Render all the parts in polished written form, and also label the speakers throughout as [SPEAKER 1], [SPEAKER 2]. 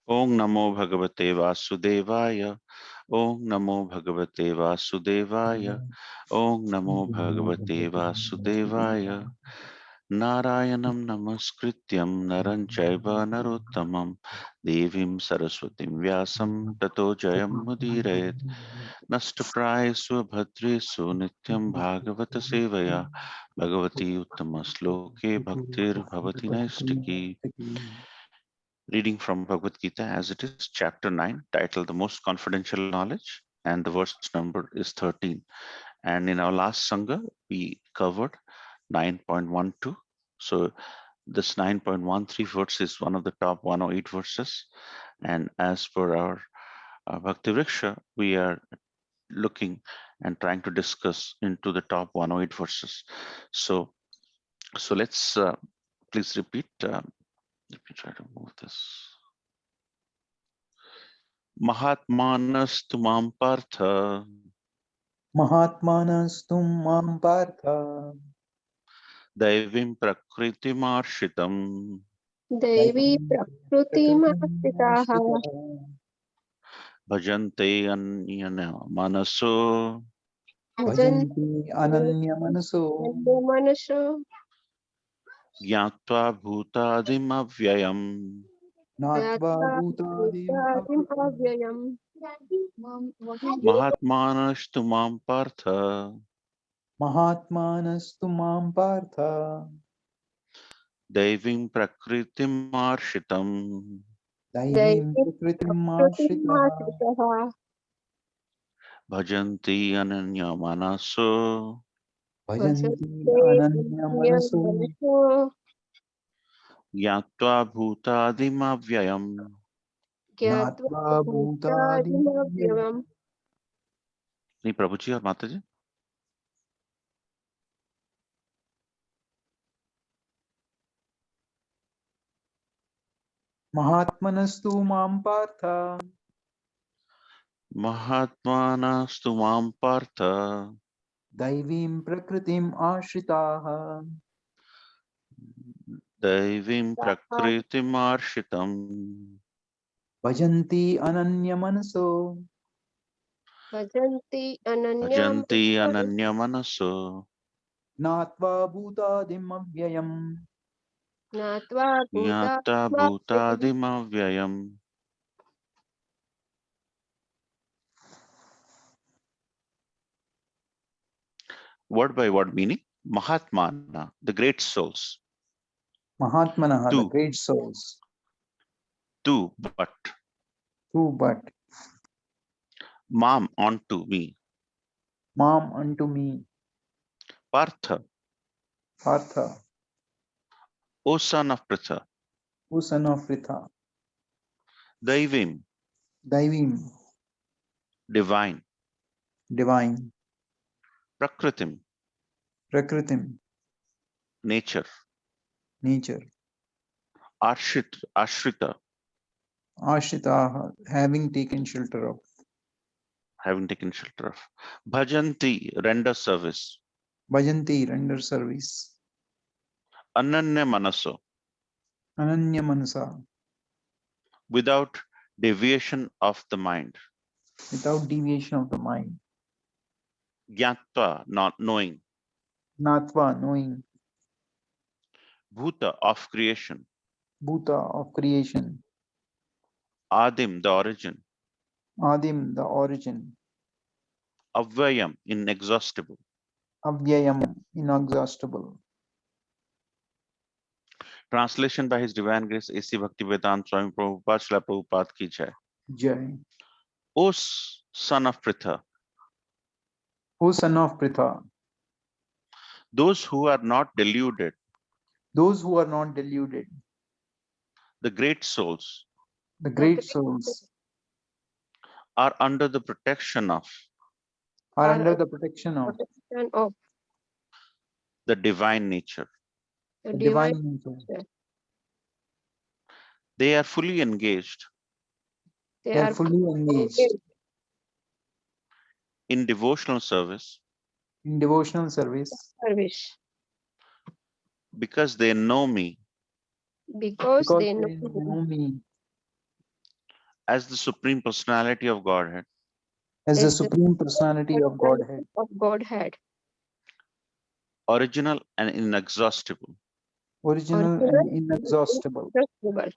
[SPEAKER 1] Om Namo Bhagavate Vasudevaya. Om Namo Bhagavate Vasudevaya. Om Namo Bhagavate Vasudevaya. Narayanam Namaskrityam Naran Chaiva Narottamam Devim Saraswatim Vyasam Tato Jayam Mudirayet Nastaprai Bhadresu Nityam Bhagavata Sevaya Bhagavati Uttama Sloke Bhaktir Bhavati Naistiki. Reading from Bhagavad Gita as it is, chapter 9, titled The Most Confidential Knowledge, and the verse number is 13. And in our last Sangha, we covered 9.12. So this 9.13 verse is one of the top 108 verses. And as per our Bhakti Vriksha, we are looking and trying to discuss into the top 108 verses. So let's please repeat. Let me try to move this. Mahatmanas tumam partha
[SPEAKER 2] Mahatmanas tum partha
[SPEAKER 1] daivim prakritimarshitam
[SPEAKER 3] Devi Prakrutimasthitaha
[SPEAKER 1] bhajante anyana manaso
[SPEAKER 2] Bhajanti ananya manaso
[SPEAKER 3] Manasho
[SPEAKER 1] gyatva bhutadim avyayam
[SPEAKER 2] Natva bhutadim
[SPEAKER 3] Bhutadim Avyayam.
[SPEAKER 1] Mahatmanas tumam partha
[SPEAKER 2] Mahatmanas tum partha
[SPEAKER 1] daivim prakritimarshitam
[SPEAKER 2] Daivim
[SPEAKER 3] Devi
[SPEAKER 2] prakritim ashritaha
[SPEAKER 3] Prakrutimasthitaha
[SPEAKER 1] bhajanti ananya manaso
[SPEAKER 2] Bhajanti
[SPEAKER 3] Bhajante
[SPEAKER 2] ananya manaso
[SPEAKER 3] Manasho
[SPEAKER 1] gyatva bhutadim avyayam.
[SPEAKER 3] Gyatva
[SPEAKER 2] Natva bhutadim
[SPEAKER 3] Bhutadim Avyayam.
[SPEAKER 1] नहीं प्रभु जी और माता जी.
[SPEAKER 2] Mahatmanas tum partha
[SPEAKER 1] Mahatmanas tumam partha
[SPEAKER 2] Daivim prakritim ashritaha
[SPEAKER 1] daivim prakritim arshitam
[SPEAKER 2] Bhajanti ananya manaso
[SPEAKER 3] Bhajanti Ananyam
[SPEAKER 1] bhajanti ananya manaso
[SPEAKER 2] Natva bhutadim avyayam
[SPEAKER 3] Natva
[SPEAKER 1] Jnata
[SPEAKER 3] Bhutadim Avyayam.
[SPEAKER 1] bhutadim avyayam. Word by word meaning. Mahatmana, the great souls.
[SPEAKER 2] Mahatmanaha, the
[SPEAKER 1] Do,
[SPEAKER 2] great souls,
[SPEAKER 1] but.
[SPEAKER 2] who but
[SPEAKER 1] Mam, onto me.
[SPEAKER 2] Mam unto me,
[SPEAKER 1] Partha,
[SPEAKER 2] Partha,
[SPEAKER 1] O son of Pritha.
[SPEAKER 2] O son of Pritha,
[SPEAKER 1] Daivim,
[SPEAKER 2] Daivim,
[SPEAKER 1] divine.
[SPEAKER 2] divine,
[SPEAKER 1] Prakritim,
[SPEAKER 2] Prakritim,
[SPEAKER 1] nature.
[SPEAKER 2] nature,
[SPEAKER 1] Ashrita,
[SPEAKER 2] Ashritaha, having taken shelter of,
[SPEAKER 1] having taken shelter of. Bhajanti, render service.
[SPEAKER 2] Bhajanti, render service,
[SPEAKER 1] Ananya manaso,
[SPEAKER 2] Ananya Manasa,
[SPEAKER 1] without deviation of the mind.
[SPEAKER 2] without deviation of the mind,
[SPEAKER 1] Gyatva, not knowing.
[SPEAKER 2] Natva, knowing,
[SPEAKER 1] Bhuta, of creation.
[SPEAKER 2] Bhuta, of creation,
[SPEAKER 1] Adim, the origin.
[SPEAKER 2] Adim, the origin,
[SPEAKER 1] Avyayam, inexhaustible.
[SPEAKER 2] Avyayam, inexhaustible.
[SPEAKER 1] Translation by His Divine Grace A.C. Bhaktivedanta Swami Prabhupada Srila Prabhupada ki jai.
[SPEAKER 2] Jai.
[SPEAKER 1] O son of Pritha,
[SPEAKER 2] O son of Pritha,
[SPEAKER 1] those who are not deluded,
[SPEAKER 2] those who are not deluded,
[SPEAKER 1] the great souls,
[SPEAKER 2] the great souls,
[SPEAKER 1] are under the protection of
[SPEAKER 2] are under the protection of
[SPEAKER 3] protection of
[SPEAKER 1] the divine nature.
[SPEAKER 3] the
[SPEAKER 2] the
[SPEAKER 3] divine
[SPEAKER 2] divine nature.
[SPEAKER 3] nature.
[SPEAKER 1] They are fully engaged
[SPEAKER 3] They
[SPEAKER 2] They are
[SPEAKER 3] are
[SPEAKER 2] fully engaged
[SPEAKER 1] in devotional service
[SPEAKER 2] in devotional service
[SPEAKER 3] service
[SPEAKER 1] because they know me
[SPEAKER 3] because
[SPEAKER 2] because
[SPEAKER 3] they know
[SPEAKER 2] they know me
[SPEAKER 1] as the Supreme Personality of Godhead,
[SPEAKER 2] as the
[SPEAKER 3] as the
[SPEAKER 2] Supreme Personality of Godhead,
[SPEAKER 3] of Godhead,
[SPEAKER 1] original and inexhaustible.
[SPEAKER 2] original
[SPEAKER 3] original
[SPEAKER 2] and
[SPEAKER 3] and
[SPEAKER 2] inexhaustible.
[SPEAKER 3] inexhaustible.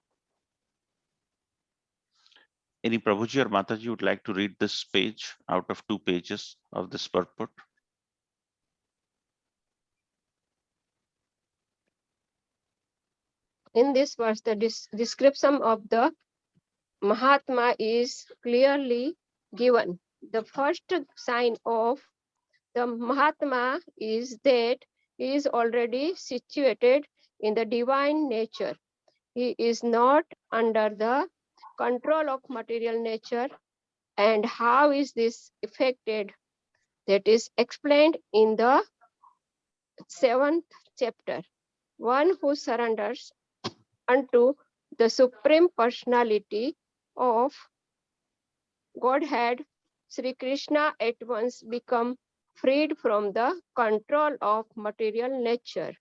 [SPEAKER 1] Any Prabhuji or Mataji would like to read this page out of 2 pages of this purport?
[SPEAKER 3] In this verse, the description of the Mahatma is clearly given. The first sign of the Mahatma is that he is already situated in the divine nature. He is not under the control of material nature. And how is this affected? That is explained in the 7th chapter. One who surrenders unto the Supreme Personality of Godhead, Sri Krishna at once become freed from the control of material nature.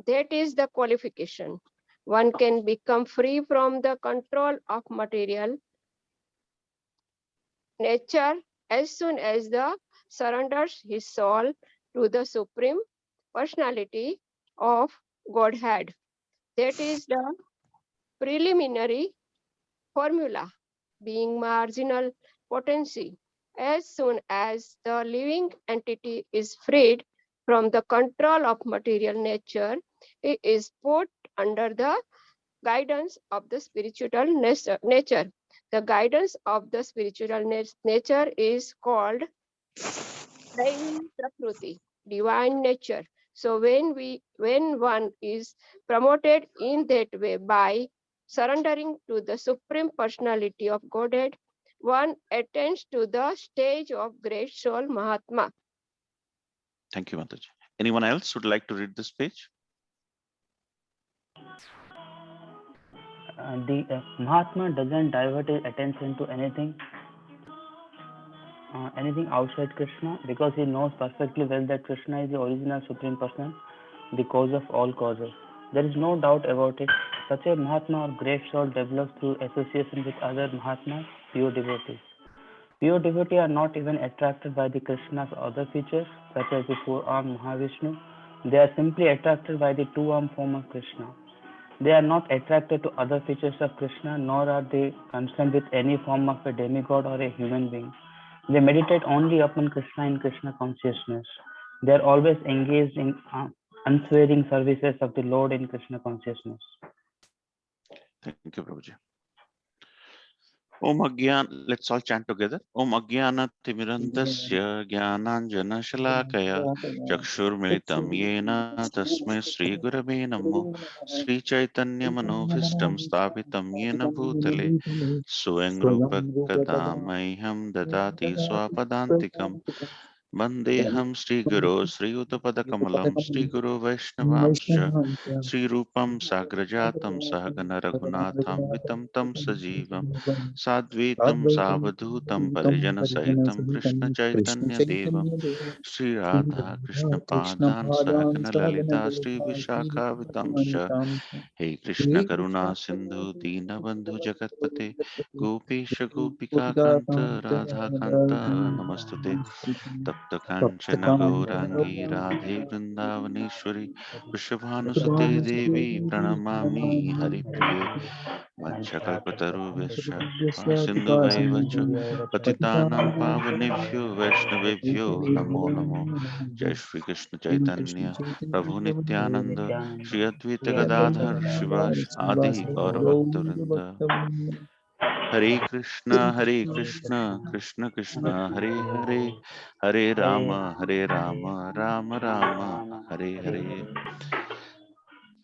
[SPEAKER 3] That is the qualification. One can become free from the control of material nature as soon as the surrenders his soul to the Supreme Personality of Godhead. That is the preliminary formula, being marginal potency. As soon as the living entity is freed from the control of material nature, it is put under the guidance of the spiritual nature. The guidance of the spiritual nature is called Daivin Prakruti, divine nature. So when one is promoted in that way by surrendering to the Supreme Personality of Godhead, one attains to the stage of great soul Mahatma.
[SPEAKER 1] Thank you, Mataji. Anyone else would like to read this page?
[SPEAKER 4] The Mahatma doesn't divert his attention to anything outside Krishna, because he knows perfectly well that Krishna is the original Supreme Person, the cause of all causes. There is no doubt about it. Such a Mahatma or great soul develops through association with other Mahatmas, pure devotees. Pure devotees are not even attracted by the Krishna's other features, such as the four-armed Mahavishnu. They are simply attracted by the two-armed form of Krishna. They are not attracted to other features of Krishna, nor are they concerned with any form of a demigod or a human being. They meditate only upon Krishna in Krishna consciousness. They are always engaged in unswearing services of the Lord in Krishna consciousness.
[SPEAKER 1] Thank you, Prabhuji. Om Agyan, let's all chant together. Om Agyana Timirandasya Gyananjana Shalakaya Chakshurmilitam Yena Tasmai Sri Gurave Namo Sri Chaitanya Manobhishtam Sthapitam Yena Bhutale Swayam Rupa Kadamaiham Dadati Swapadantikam Vandeham Sri Guru Sri Uttapadakamalam Sri Guru Vaishnavamscha Sri Rupam Sagrajatam Sahagana Raghunatham Vitam Tam Sajivam Sadvitam Savadhutam Parijana Sahitam Krishna
[SPEAKER 2] Krishna
[SPEAKER 1] Chaitanya Devam
[SPEAKER 2] Chaitanya Deva,
[SPEAKER 1] Sri
[SPEAKER 2] Sri
[SPEAKER 1] Radha Krishna
[SPEAKER 2] Radha Krishna
[SPEAKER 1] Padan
[SPEAKER 2] Padan
[SPEAKER 1] Sahagana
[SPEAKER 2] Sagana
[SPEAKER 1] Lalita Sri
[SPEAKER 2] Lalita Sri
[SPEAKER 1] Vishakha Vitamsha
[SPEAKER 2] Vishakam
[SPEAKER 1] Hey Krishna
[SPEAKER 2] Sri Krishna
[SPEAKER 1] Karuna Sindhu
[SPEAKER 2] Karunam
[SPEAKER 1] Dina Bandhu Jagatpate
[SPEAKER 2] Jagapati
[SPEAKER 1] Gopesha Gopika
[SPEAKER 2] Gopika
[SPEAKER 1] Kanta Radha Kanta Namastute Tapta Kanchana Gaurangi Radhe Vrindavaneshwari Vrishabhanusate Devi Pranamami Hari Priye Vanchakalpataru Kripa Sindhu Vaivacha Patitanam Pavanebhyo Vaishnavebhyo Namo Namo Jai Shri Krishna
[SPEAKER 2] Krishna
[SPEAKER 1] Chaitanya
[SPEAKER 2] Chaitanya
[SPEAKER 1] Prabhu
[SPEAKER 2] Prabhu
[SPEAKER 1] Nityananda
[SPEAKER 4] Nityananda,
[SPEAKER 1] Shri Advaita
[SPEAKER 4] Shri
[SPEAKER 1] Gadadhar
[SPEAKER 4] Advaita
[SPEAKER 1] Shivash Adi Gaura Bhakta Vrinda Hare Krishna Krishna Krishna Hare Hare Hare Rama Hare Rama Rama Rama Hare Hare.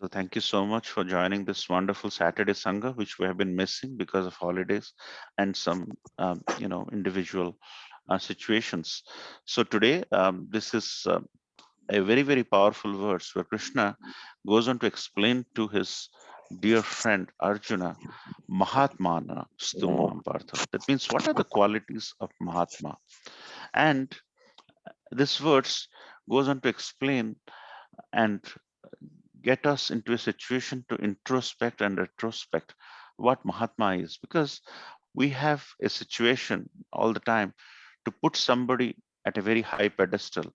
[SPEAKER 1] So thank you so much for joining this wonderful Saturday Sangha, which we have been missing because of holidays and some, individual situations. So today, this is a very, very powerful verse where Krishna goes on to explain to his dear friend Arjuna, Mahatmana Stumam Partha. That means, what are the qualities of Mahatma? And this verse goes on to explain and get us into a situation to introspect and retrospect what Mahatma is, because we have a situation all the time to put somebody at a very high pedestal.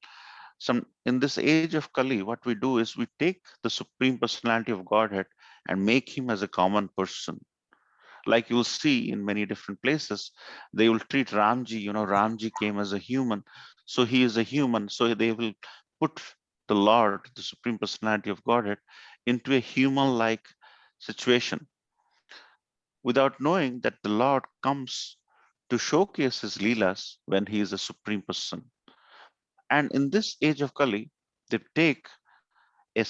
[SPEAKER 1] Some in this age of Kali, what we do is we take the Supreme Personality of Godhead and make him as a common person. Like you'll see in many different places, they will treat Ramji, Ramji came as a human, so he is a human. So they will put the Lord, the Supreme Personality of Godhead, into a human like situation without knowing that the Lord comes to showcase his Leelas when he is a supreme person. And in this age of Kali, they take a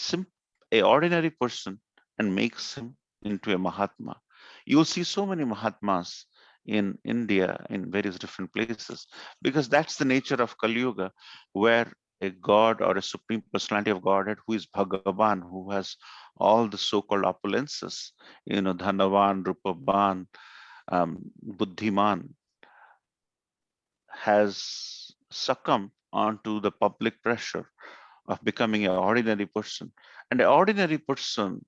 [SPEAKER 1] a ordinary person and makes him into a Mahatma. You'll see so many Mahatmas in India in various different places because that's the nature of Kali Yuga, where a god or a supreme personality of Godhead who is Bhagavan, who has all the so-called opulences, Dhanavan, Rupaban, Buddhiman, has succumbed onto the public pressure of becoming an ordinary person. And an ordinary person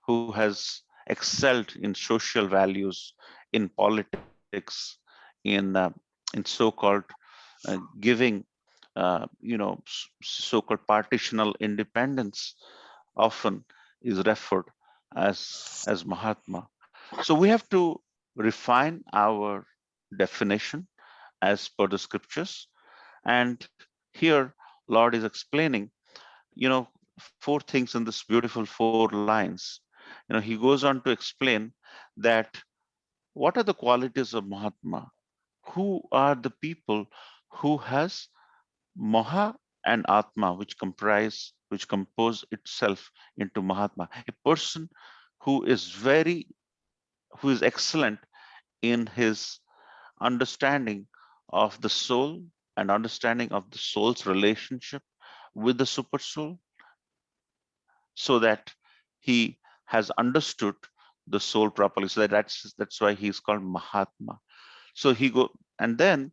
[SPEAKER 1] who has excelled in social values, in politics, in so-called giving, so-called partitional independence, often is referred as Mahatma. So we have to refine our definition as per the scriptures. And here, Lord is explaining, you know, four things in this beautiful 4 lines. He goes on to explain that what are the qualities of Mahatma? Who are the people who has Maha and Atma, which compose itself into Mahatma? A person who is who is excellent in his understanding of the soul and understanding of the soul's relationship with the super soul, so that he has understood the soul properly. So that's why he's called Mahatma. So he go and then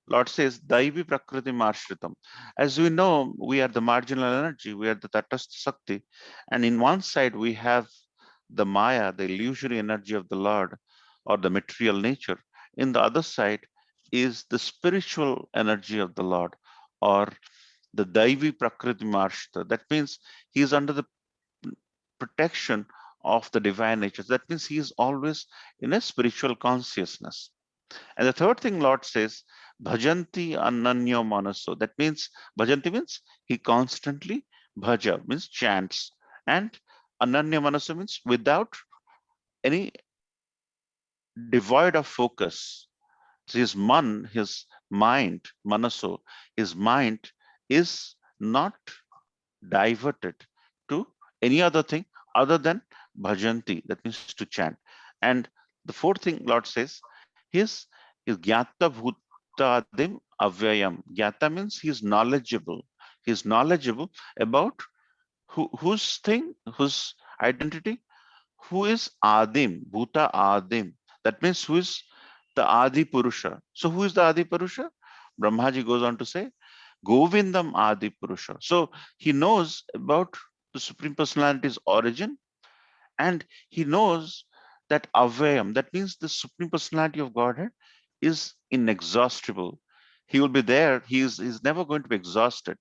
[SPEAKER 1] Lord says, Daivi Prakriti Marshritam. As we know, we are the marginal energy, we are the Tatastha Sakti. And in one side, we have the Maya, the illusory energy of the Lord, or the material nature. In the other side is the spiritual energy of the Lord, or the Daivi Prakriti Marshrita. That means he is under the protection of the divine nature. That means he is always in a spiritual consciousness. And the third thing Lord says, bhajanti ananyo manaso. That means bhajanti means he constantly bhaja means chants, and ananya manaso means without any devoid of focus. His mind, manaso, his mind is not diverted to any other thing other than bhajanti, that means to chant. And the fourth thing Lord says is gyata bhutadim avyayam. Gyata means he is knowledgeable. He is knowledgeable about whose thing, whose identity, who is Adim, Bhuta Adim. That means who is the Adi Purusha. So who is the Adi Purusha? Brahmaji goes on to say, Govindam Adi Purusha. So he knows about the Supreme Personality's origin, and he knows that Avayam, that means the Supreme Personality of Godhead, is inexhaustible. He will be there. He's never going to be exhausted.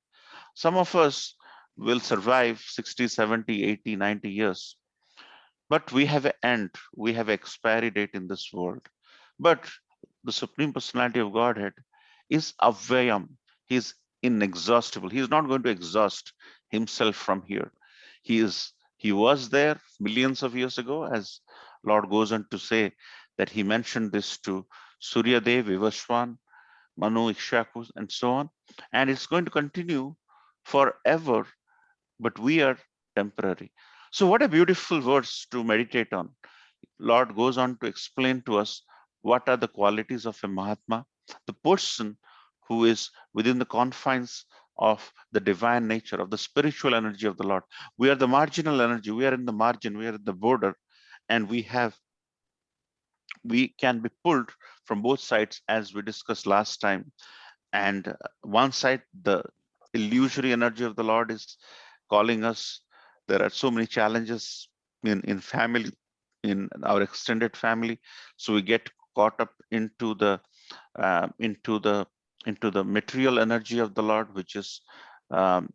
[SPEAKER 1] Some of us will survive 60, 70, 80, 90 years. But we have an end, we have expiry date in this world. But the Supreme Personality of Godhead is Avyayam. He is inexhaustible. He is not going to exhaust himself from here. He was there millions of years ago, as Lord goes on to say that he mentioned this to Surya Dev, Vivaswan, Manu, Ikshaku, and so on. And it's going to continue forever, but we are temporary. So what a beautiful verse to meditate on. Lord goes on to explain to us what are the qualities of a Mahatma, the person who is within the confines of the divine nature, of the spiritual energy of the Lord. We are the marginal energy. We are in the margin. We are at the border, and we can be pulled from both sides, as we discussed last time. And one side, the illusory energy of the Lord is calling us. There are so many challenges in family, in our extended family. So we get caught up uh, into the into the material energy of the Lord, um,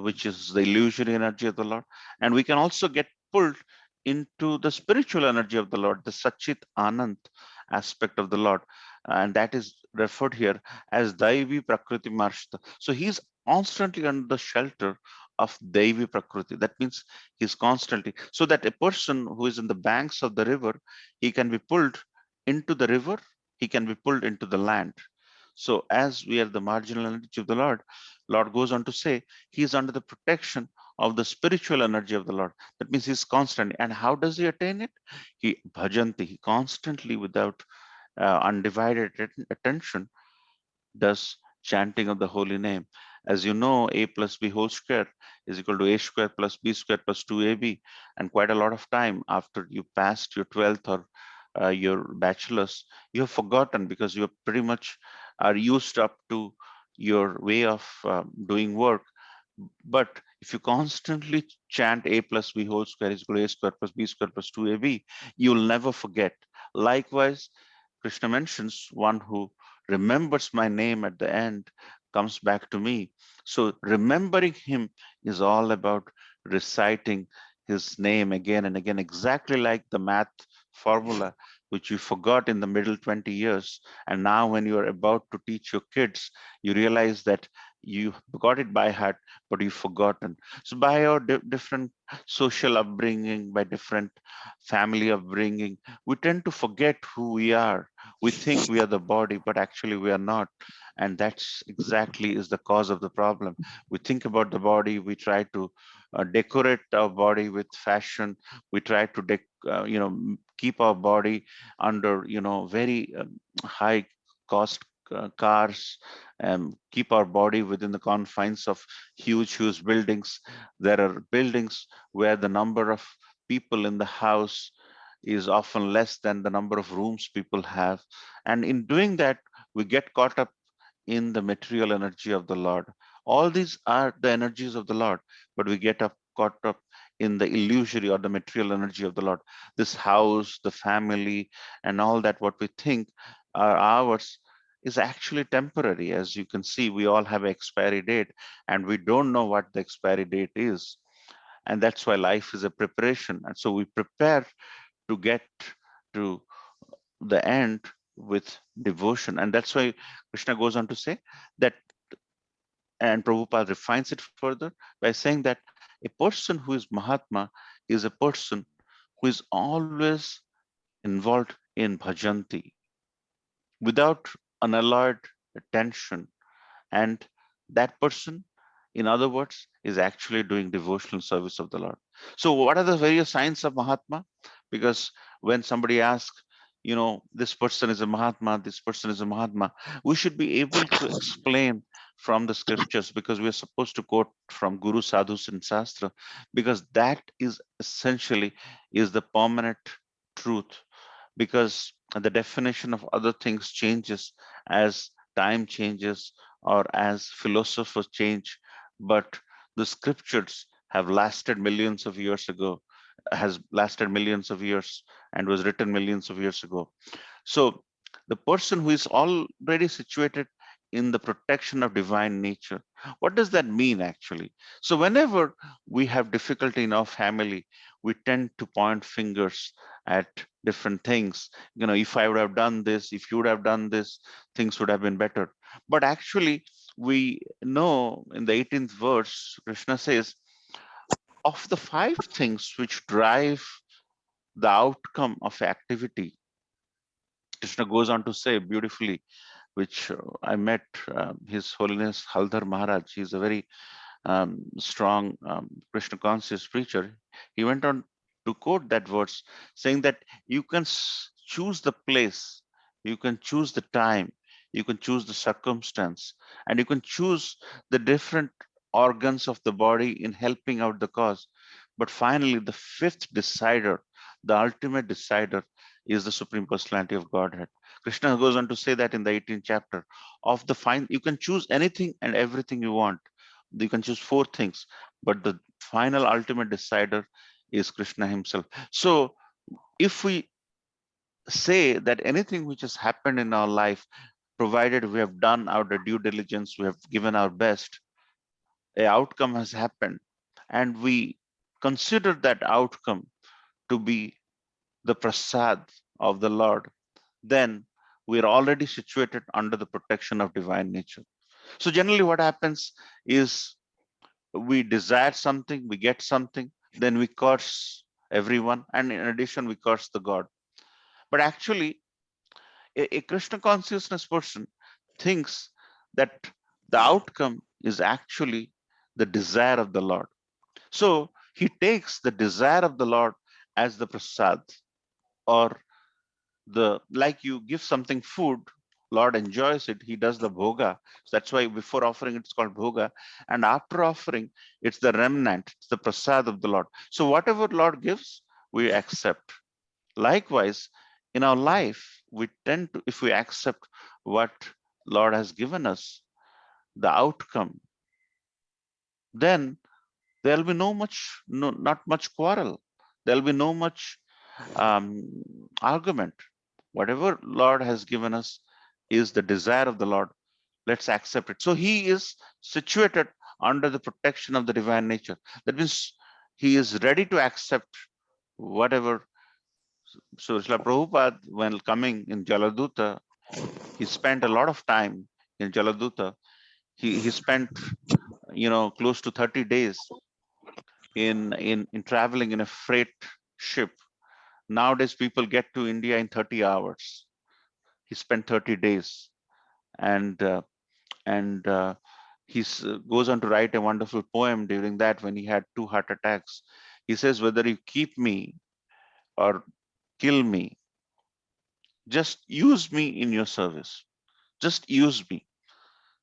[SPEAKER 1] which is the illusory energy of the Lord, and we can also get pulled into the spiritual energy of the Lord, the Sachit Anand aspect of the Lord, and that is referred here as Daivi Prakriti Marshta. So he's constantly under the shelter of Daivi Prakriti. That means he's constantly, so that a person who is in the banks of the river, he can be pulled into the river, he can be pulled into the land. So as we are the marginal energy of the Lord, Lord goes on to say he is under the protection of the spiritual energy of the Lord. That means he's constant. And how does he attain it? He bhajanti, he constantly without undivided attention does chanting of the holy name. As you know, a plus b whole square is equal to a square plus b square plus 2ab. And quite a lot of time after you passed your 12th or your bachelor's, you have forgotten because you are pretty much are used up to your way of doing work. But if you constantly chant a plus b whole square is equal to a square plus b square plus 2ab, you'll never forget. Likewise, Krishna mentions one who remembers my name at the end comes back to me. So remembering him is all about reciting his name again and again, exactly like the math formula which you forgot in the middle 20 years. And now when you are about to teach your kids, you realize that you got it by heart, but you've forgotten. So by our different social upbringing, by different family upbringing, we tend to forget who we are. We think we are the body, but actually we are not. And that's exactly is the cause of the problem. We think about the body, we try to decorate our body with fashion. We try to keep our body under very high cost cars, and keep our body within the confines of huge buildings. There are buildings where the number of people in the house is often less than the number of rooms people have. And in doing that, we get caught up in the material energy of the Lord. All these are the energies of the Lord, but we get caught up in the illusory or the material energy of the Lord. This house, the family, and all that what we think are ours is actually temporary. As you can see, we all have an expiry date, and we don't know what the expiry date is. And that's why life is a preparation. And so we prepare to get to the end with devotion. And that's why Krishna goes on to say that, and Prabhupada refines it further by saying that a person who is Mahatma is a person who is always involved in bhajanti without unalloyed attention. And that person, in other words, is actually doing devotional service of the Lord. So what are the various signs of Mahatma? Because when somebody asks, this person is a Mahatma, this person is a Mahatma, we should be able to explain from the scriptures, because we are supposed to quote from Guru, Sadhus, and Shastra, because that is essentially is the permanent truth. Because the definition of other things changes as time changes or as philosophers change, but the scriptures have lasted millions of years ago, has lasted millions of years, and was written millions of years ago. So the person who is already situated in the protection of divine nature, what does that mean actually? So whenever we have difficulty in our family, we tend to point fingers at different things. If I would have done this, if you would have done this, things would have been better. But actually, we know in the 18th verse, Krishna says, of the 5 things which drive the outcome of activity, Krishna goes on to say beautifully, which I met His Holiness Haldar Maharaj. He's a very strong Krishna conscious preacher. He went on to quote that verse, saying that you can choose the place, you can choose the time, you can choose the circumstance, and you can choose the different organs of the body in helping out the cause. But finally, the fifth decider, the ultimate decider, is the Supreme Personality of Godhead. Krishna goes on to say that in the 18th chapter of the fine, you can choose anything and everything you want. You can choose 4 things, but the final ultimate decider is Krishna himself. So if we say that anything which has happened in our life, provided we have done our due diligence, we have given our best, a outcome has happened, and we consider that outcome to be the prasad of the Lord, then we are already situated under the protection of divine nature. So generally what happens is we desire something, we get something, then we curse everyone, and in addition we curse the God. But actually a Krishna consciousness person thinks that the outcome is actually the desire of the Lord. So he takes the desire of the Lord as the prasad, or the, like you give something food, Lord enjoys it, he does the bhoga. So that's why before offering it's called bhoga, and after offering it's the remnant, it's the prasad of the Lord. So whatever Lord gives, we accept. Likewise, in our life, we tend to, if we accept what Lord has given us, the outcome, then there'll be not much quarrel. There'll be no much argument. Whatever Lord has given us is the desire of the Lord. Let's accept it. So he is situated under the protection of the divine nature. That means he is ready to accept whatever. So Srila Prabhupada, when coming in Jaladuta, he spent a lot of time in Jaladuta. He spent, close to 30 days in traveling in a freight ship. Nowadays, people get to India in 30 hours. He spent 30 days, and he goes on to write a wonderful poem during that, when he had 2 heart attacks. He says, whether you keep me or kill me, just use me in your service. Just use me.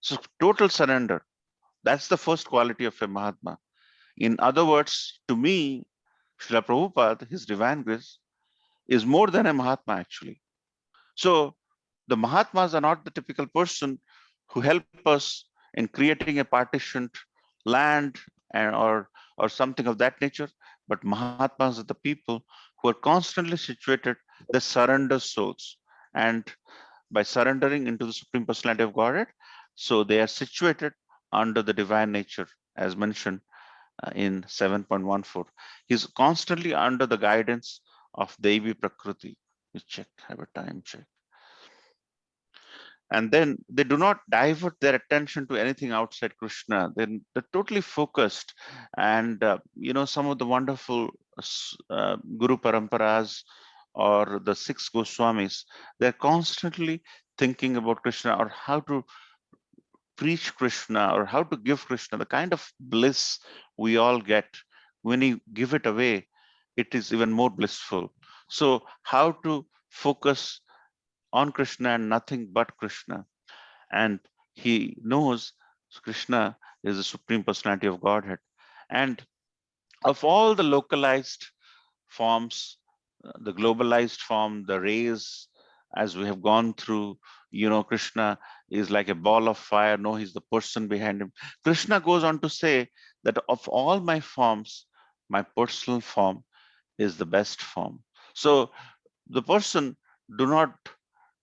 [SPEAKER 1] So total surrender. That's the first quality of a Mahatma. In other words, to me, Srila Prabhupada, his divine grace, is more than a Mahatma actually. So the Mahatmas are not the typical person who help us in creating a partitioned land, and or something of that nature, but Mahatmas are the people who are constantly situated, they surrender souls, and by surrendering into the Supreme Personality of Godhead, so they are situated under the divine nature, as mentioned in 7.14. He's constantly under the guidance of Devi Prakriti. We check, have a time check. And then they do not divert their attention to anything outside Krishna. They're totally focused. And, some of the wonderful Guru Paramparas or the 6 Goswamis, they're constantly thinking about Krishna, or how to preach Krishna, or how to give Krishna the kind of bliss we all get. When you give it away, it is even more blissful. So how to focus on Krishna and nothing but Krishna. And he knows Krishna is the Supreme Personality of Godhead. And of all the localized forms, the globalized form, the rays, as we have gone through, Krishna is like a ball of fire. No, he's the person behind him. Krishna goes on to say that of all my forms, my personal form is the best form. So the person do not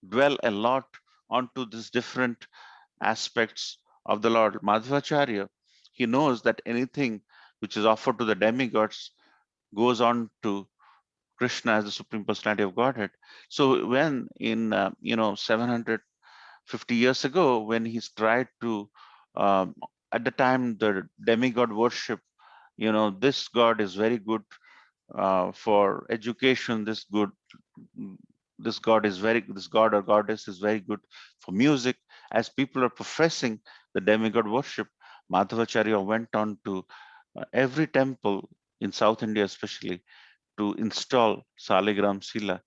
[SPEAKER 1] dwell a lot onto these different aspects of the Lord. Madhvacharya, he knows that anything which is offered to the demigods goes on to Krishna as the Supreme Personality of Godhead. So when in 750 years ago, when he's tried to, at the time the demigod worship, this god is very good for education, this god or goddess is very good for music. As people are professing the demigod worship, Madhavacharya went on to every temple in South India especially, to install Saligram Sila,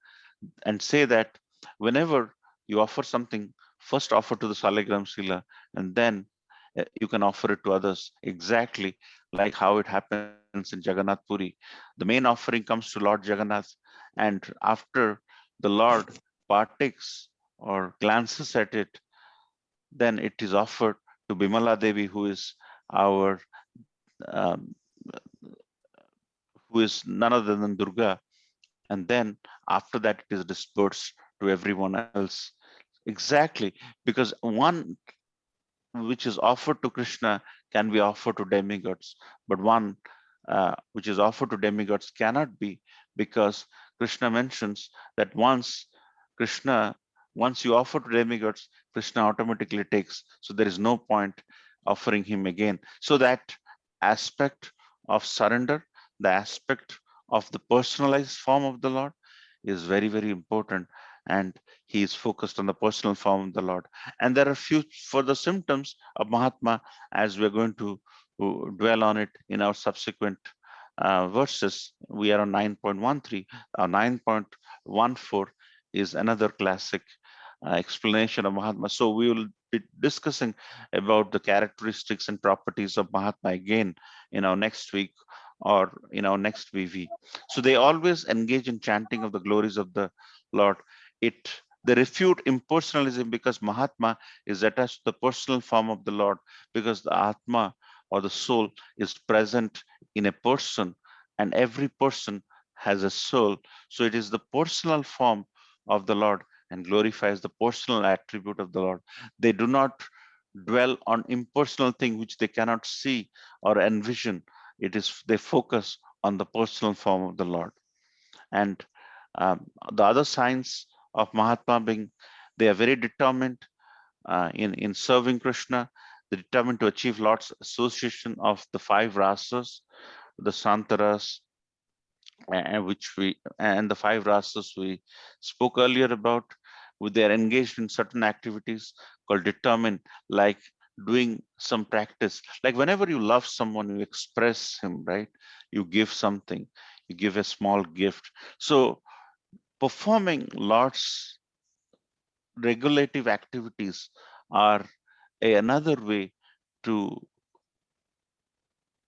[SPEAKER 1] and say that whenever you offer something, first offer to the Saligram Sila, and then you can offer it to others, exactly like how it happens in Jagannath Puri. The main offering comes to Lord Jagannath, and after the Lord partakes or glances at it, then it is offered to Bimala Devi, our um, who is none other than Durga. and then after that it is dispersed to everyone else. Exactly, because one which is offered to Krishna can be offered to demigods, but one which is offered to demigods cannot be, because Krishna mentions that Krishna, once you offer to demigods, Krishna automatically takes. So there is no point offering him again. So that aspect of surrender, the aspect of the personalized form of the Lord is very, very important. And he is focused on the personal form of the Lord. And there are few further symptoms of Mahatma, as we're going to dwell on it in our subsequent verses. We are on 9.13. 9.14 is another classic explanation of Mahatma. So we will be discussing about the characteristics and properties of Mahatma again in our next week or in our next BV. So they always engage in chanting of the glories of the Lord. They refute impersonalism because Mahatma is attached to the personal form of the Lord, because the Atma or the soul is present in a person, and every person has a soul. So it is the personal form of the Lord and glorifies the personal attribute of the Lord. They do not dwell on impersonal thing which they cannot see or envision. It is they focus on the personal form of the Lord. And the other signs of Mahatma being, they are very determined in serving Krishna. They're determined to achieve Lord's association of the five rasas, the Santaras, and the five rasas we spoke earlier about. With They are engaged in certain activities called determined, like doing some practice. Like whenever you love someone, you express him, right? You give something, you give a small gift. So performing Lord's regulative activities are another way to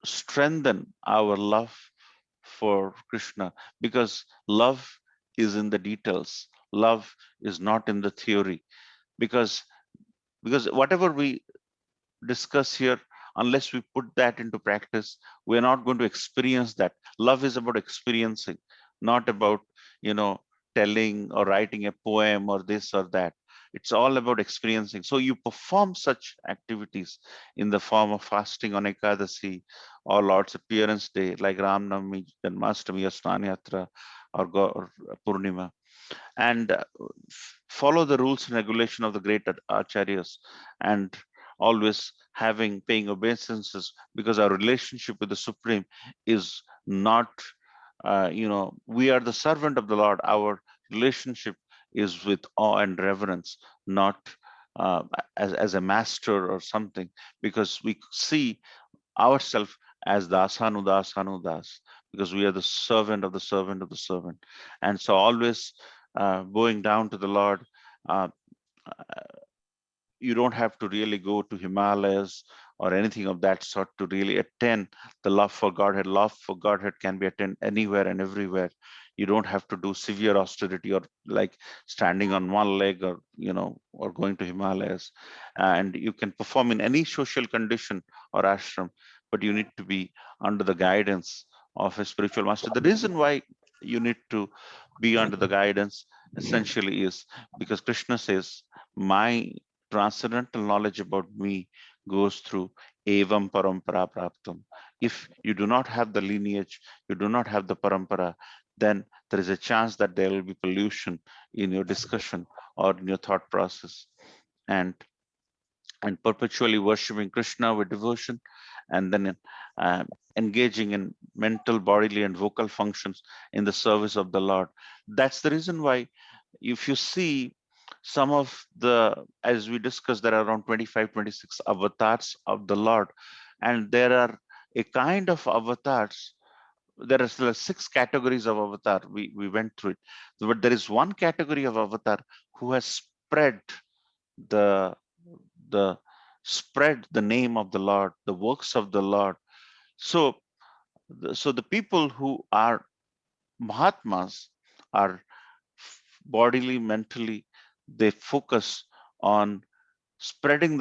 [SPEAKER 1] strengthen our love for Krishna, because love is in the details. Love is not in the theory, because whatever we discuss here, unless we put that into practice, we're not going to experience that. Love is about experiencing, not about, you know, telling or writing a poem or this or that. It's all about experiencing. So you perform such activities in the form of fasting on Ekadasi or Lord's appearance day, like Ram Navami, Janmashtami, or Snanyatra, or Purnima, and follow the rules and regulation of the great acharyas, and always paying obeisances, because our relationship with the Supreme is not, we are the servant of the Lord. Our relationship is with awe and reverence, not as a master or something, because we see ourselves as das, because we are the servant of the servant of the servant. And so always bowing down to the Lord. uh, you don't have to really go to Himalayas or anything of that sort to really attain the love for Godhead. Love for Godhead can be attained anywhere and everywhere. You don't have to do severe austerity, or like standing on one leg, or or going to Himalayas. And you can perform in any social condition or ashram, but you need to be under the guidance of a spiritual master. The reason why you need to be under the guidance essentially is because Krishna says, my transcendental knowledge about me goes through evam parampara praptam. If you do not have the lineage, you do not have the parampara, then there is a chance that there will be pollution in your discussion or in your thought process. And perpetually worshiping Krishna with devotion, and then engaging in mental, bodily, and vocal functions in the service of the Lord. That's the reason why, if you see some of the, as we discussed, there are around 25, 26 avatars of the Lord, and there are a kind of avatars. There are still 6 categories of avatar. We went through it, but there is one category of avatar who has the the spread the name of the Lord, the works of the Lord. So, the people who are Mahatmas are bodily, mentally, they focus on spreading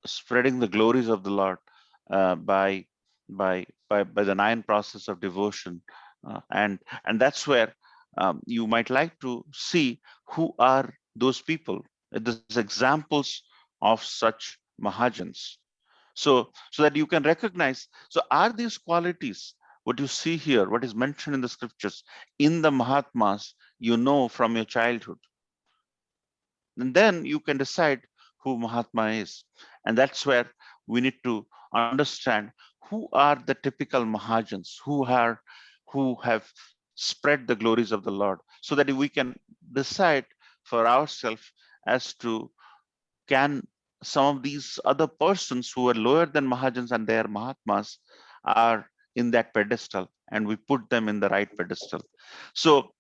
[SPEAKER 1] spreading the glories of the Lord by the 9 process of devotion, and that's where you might like to see who are those people. There's examples of such Mahajans. So that you can recognize, so are these qualities, what you see here, what is mentioned in the scriptures, in the Mahatmas, from your childhood, and then you can decide who Mahatma is. And that's where we need to understand who are the typical Mahajans, who have spread the glories of the Lord, so that we can decide for ourselves as to, can some of these other persons who are lower than Mahajans and they are Mahatmas are in that pedestal, and we put them in the right pedestal. So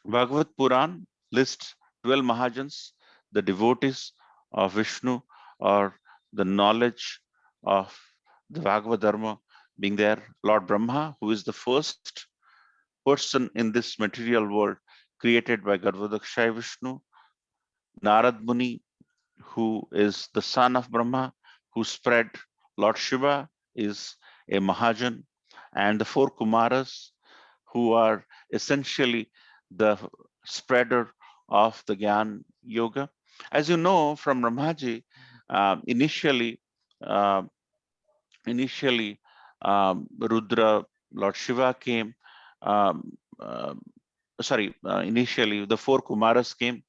[SPEAKER 1] Bhagavad Puran lists 12 Mahajans, the devotees of Vishnu, or the knowledge of the Bhagavad Dharma being there. Lord Brahma, who is the first person in this material world created by Garvadakshay Vishnu. Narad Muni, who is the son of Brahma, who spread. Lord Shiva is a Mahajan, and the four Kumaras, who are essentially the spreader of the Gyan Yoga. As you know from Brahmaji, initially, uh, initially Rudra, Lord Shiva came. Um, uh, Initially the four Kumaras came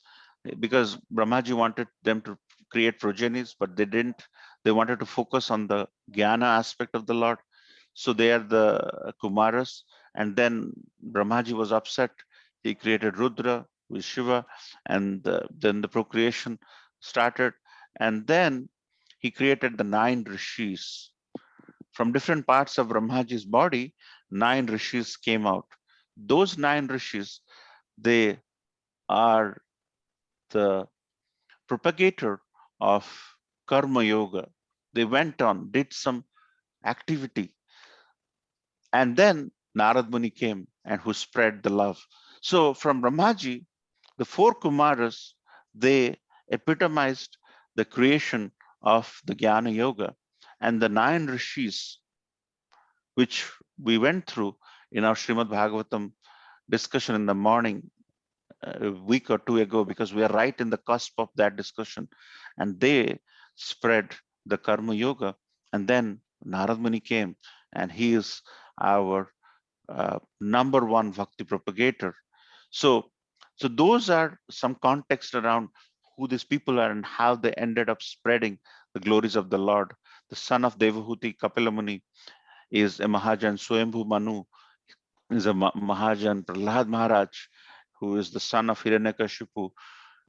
[SPEAKER 1] because Brahmaji wanted them to create progenies, but they didn't. They wanted to focus on the Jnana aspect of the Lord. So they are the Kumaras. And then Brahmaji was upset. He created Rudra with Shiva, and then the procreation started. And then he created the 9 rishis. From different parts of Brahmaji's body, 9 rishis came out. Those 9 rishis, they are the propagator of karma yoga. They went on, did some activity, and then Narad Muni came and who spread the love. So from Brahmaji, the four Kumaras, they epitomized the creation of the Jnana Yoga, and the 9 rishis, which we went through in our Srimad Bhagavatam discussion in the morning a week or two ago, because we are right in the cusp of that discussion, and they spread the Karma Yoga. And then Narad Muni came, and he is our number one bhakti propagator. So, so those are some context around who these people are and how they ended up spreading the glories of the Lord. The son of Devahuti, Kapila Muni, is a Mahajan. Swayambhu Manu is a Mahajan. Prahlad Maharaj, who is the son of Hiranyakashipu,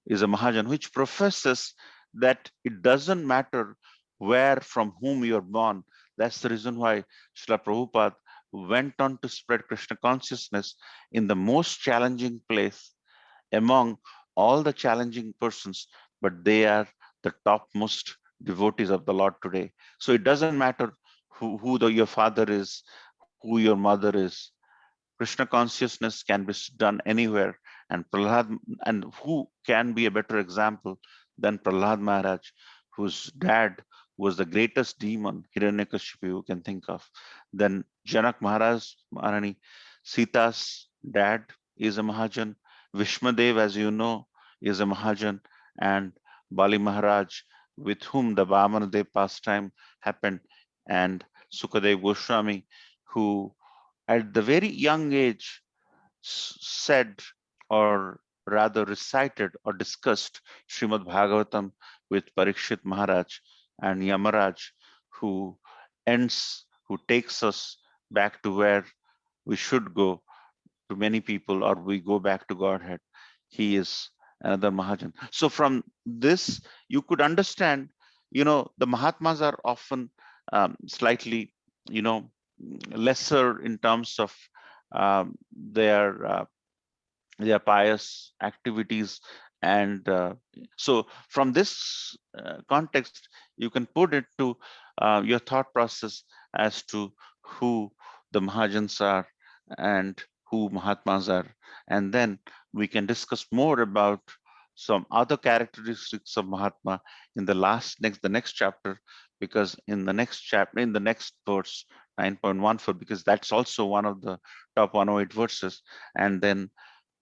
[SPEAKER 1] is a Mahajan, which professes that it doesn't matter where, from whom you're born. That's the reason why Srila Prabhupada went on to spread Krishna consciousness in the most challenging place among all the challenging persons, but they are the topmost devotees of the Lord today. So it doesn't matter your father is, who your mother is. Krishna consciousness can be done anywhere, and Prahlad, and who can be a better example than Prahlad Maharaj, whose dad was the greatest demon Hiranyakashipu you can think of. Then Janak Maharaj Maharani, Sita's dad is a Mahajan. Vishmadev, as you know, is a Mahajan, and Bali Maharaj, with whom the Vamanadev pastime happened, and Sukadev Goswami, who at the very young age said, or rather recited or discussed Srimad Bhagavatam with Parikshit Maharaj and Yamaraj, who who takes us back to where we should go, to many people, or we go back to Godhead. He is another Mahajan. So from this, you could understand, the Mahatmas are often slightly, you know, lesser in terms of their pious activities, and so from this context you can put it to your thought process as to who the Mahajans are and who Mahatmas are, and then we can discuss more about some other characteristics of Mahatma in the next chapter, because in the next chapter, in the next verse 9.14, because that's also one of the top 108 verses, and then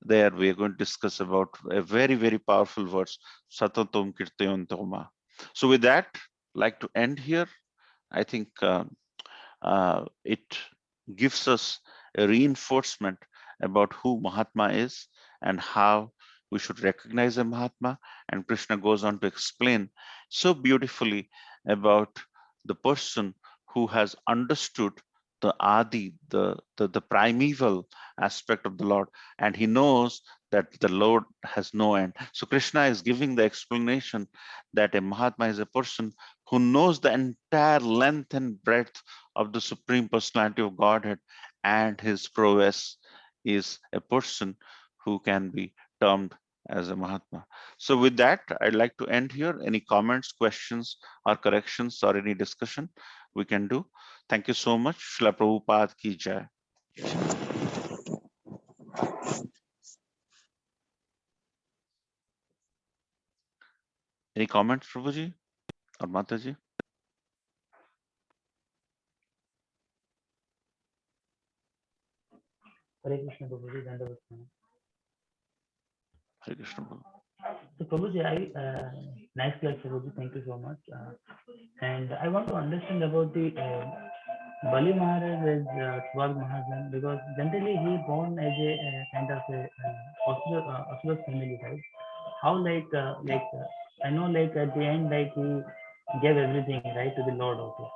[SPEAKER 1] there we are going to discuss about a very, very powerful verse, Satatom Kirtayon Toma. So with that, like to end here. I think it gives us a reinforcement about who Mahatma is and how we should recognize a Mahatma. And Krishna goes on to explain so beautifully about the person who has understood the Adi, the primeval aspect of the Lord, and he knows that the Lord has no end. So Krishna is giving the explanation that a Mahatma is a person who knows the entire length and breadth of the Supreme Personality of Godhead, and his prowess is a person who can be termed as a Mahatma. So with that, I'd like to end here. Any comments, questions, or corrections, or any discussion we can do? Thank you so much. Srila Prabhupada ki jai. Any comments, Prabhuji or Mataji?
[SPEAKER 4] Hare Krishna, Prabhuji, Dandavat Pranam.
[SPEAKER 1] Hare Krishna. Prabhu.
[SPEAKER 4] So, Prabhuji, nice class, Prabhuji. Thank you so much. And I want to understand about the Bali Maharaj as 12 Mahajan, because generally he born as a kind of a Asura family, right? How I know at the end he gave everything right to the Lord also.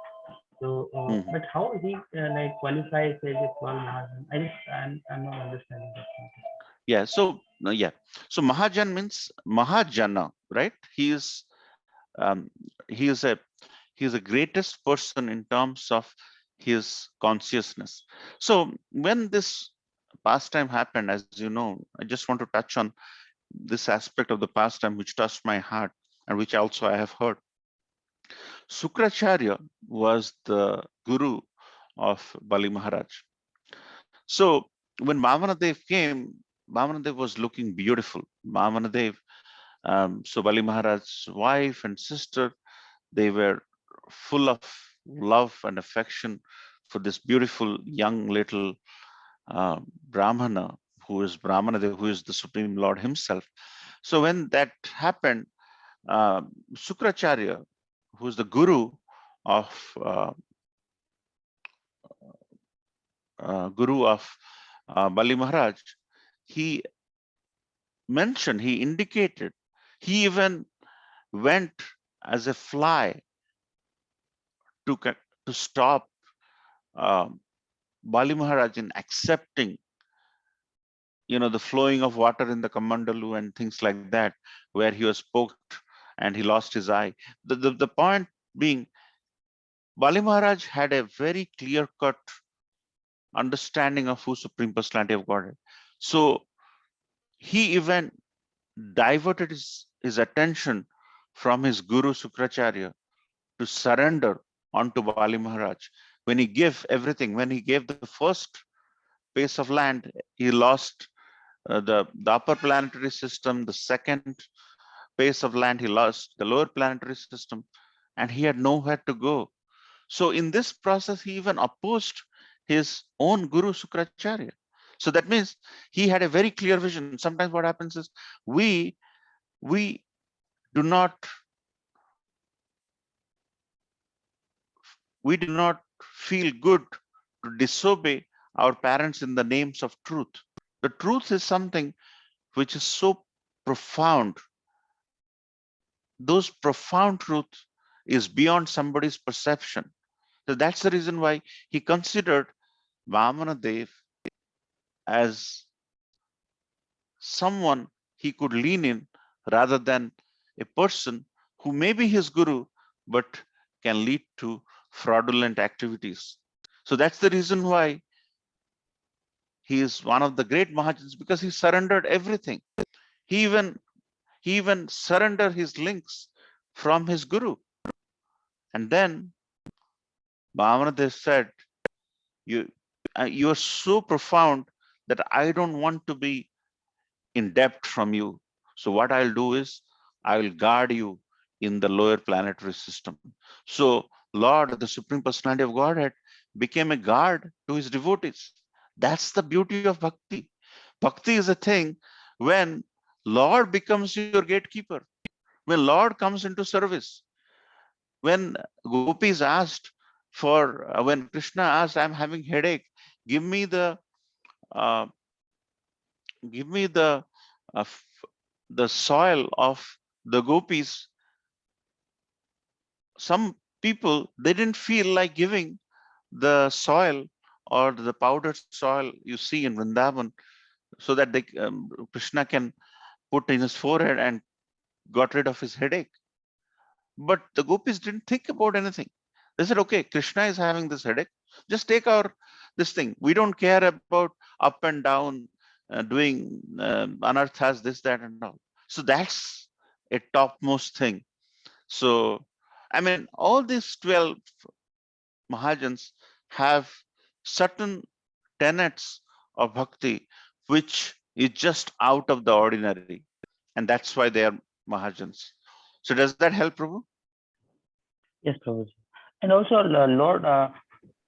[SPEAKER 4] So,
[SPEAKER 1] Mhm.
[SPEAKER 4] but how he qualifies as a 12 Mahajan? I'm not understanding that.
[SPEAKER 1] Yeah. So Mahajan means Mahajana, right? Um, he is a he is the greatest person in terms of his consciousness. So when this pastime happened, as you know, I just want to touch on this aspect of the pastime which touched my heart and which also I have heard. Sukracharya was the guru of Bali Maharaj. So when Vamanadev came, Vamanadev was looking beautiful. Vamanadev, so Bali Maharaj's wife and sister, they were full of love and affection for this beautiful young little Brahmana, who is Brahmanadev, who is the Supreme Lord himself. So when that happened, Sukracharya, who is the guru of uh, Bali Maharaj, he mentioned, he indicated, he even went as a fly to stop um, Bali Maharaj in accepting, the flowing of water in the Kamandalu and things like that, where he was poked and he lost his eye. The point being, Bali Maharaj had a very clear-cut understanding of who Supreme Personality of Godhead. So he even diverted his attention from his Guru Sukracharya to surrender onto Bali Maharaj. When he gave everything, when he gave the first piece of land, he lost the upper planetary system, the second piece of land, he lost the lower planetary system, and he had nowhere to go. So in this process, he even opposed his own Guru Sukracharya. So that means he had a very clear vision. Sometimes what happens is we do not feel good to disobey our parents in the names of truth. The truth is something which is so profound. Those profound truth is beyond somebody's perception. So that's the reason why he considered Vamanadev as someone he could lean in rather than a person who may be his guru but can lead to fraudulent activities. So that's the reason why he is one of the great Mahajans, because he surrendered everything. He even surrendered his links from his guru. And then Bhavanadev said, you are so profound that I don't want to be in debt from you. So what I'll do is I will guard you in the lower planetary system. So Lord, the Supreme Personality of Godhead, became a guard to his devotees. That's the beauty of bhakti. Bhakti is a thing when Lord becomes your gatekeeper, when Lord comes into service. When gopis asked for, when Krishna asked, I'm having headache, give me the, uh, give me uh, f- the soil of the gopis. Some people, they didn't feel like giving the soil or the powdered soil you see in Vrindavan, so that they, Krishna can put in his forehead and got rid of his headache. But the gopis didn't think about anything. They said, okay, Krishna is having this headache. Just take our this thing. We don't care about up and down, doing anarthas, this, that, and all. So that's a topmost thing. So, I mean, all these 12 Mahajans have certain tenets of bhakti, which is just out of the ordinary. And that's why they are Mahajans. So does that help, Prabhu?
[SPEAKER 4] Yes, Prabhuji. And also, Lord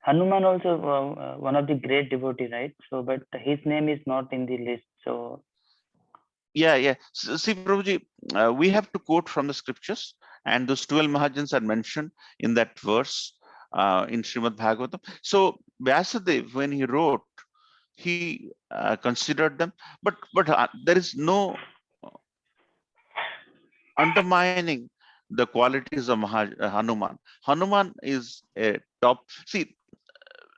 [SPEAKER 4] Hanuman also one of the great devotee, right? So, but his name is not in the list. So,
[SPEAKER 1] Yeah. See, Prabhuji, we have to quote from the scriptures, and those 12 Mahajans are mentioned in that verse in Srimad Bhagavatam. So Vyasadeva, when he wrote, he considered them, but there is no undermining the qualities of Hanuman. Hanuman is a top. See,